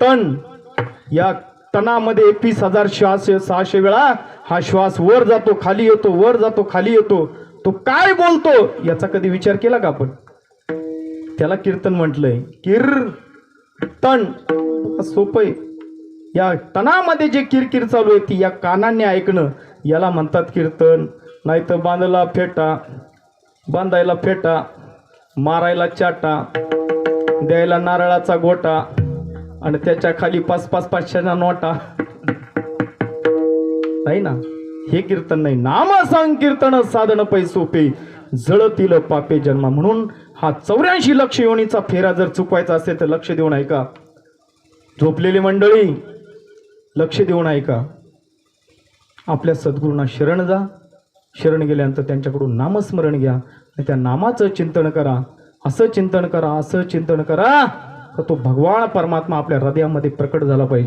तण, या तणामध्ये 21,000 श्वास 600 वेळा हा श्वास वर जातो खाली येतो, वर जातो खाली येतो. तो काय बोलतो याचा कधी विचार केला का आपण? त्याला कीर्तन म्हटलंय. कीर्तन सोपं आहे. या तणामध्ये जे किरकिर चालू आहे ती या कानांनी ऐकणं, याला म्हणतात कीर्तन. नाही तर बांधायला फेटा, मारायला चाटा, द्यायला नारळाचा गोटा आणि त्याच्या खाली 5-5 500च्या नोटा, नाही ना. हे कीर्तन नाही. नाम संकीर्तन साधन पै सोपे, जळतील पापे जन्मा. म्हणून हा 84 लक्ष योनीचा फेरा जर चुकवायचा असेल तर लक्ष देऊन ऐका. झोपलेली मंडळी लक्ष देऊन ऐका. आपल्या सद्गुरूंना शरण जा. शरण गेल्यानंतर त्यांच्याकडून नामस्मरण घ्या आणि त्या नामाचं चिंतन करा. असं चिंतन करा, असं चिंतन करा तर तो भगवान परमात्मा आपल्या हृदयामध्ये प्रकट झाला पाहिजे.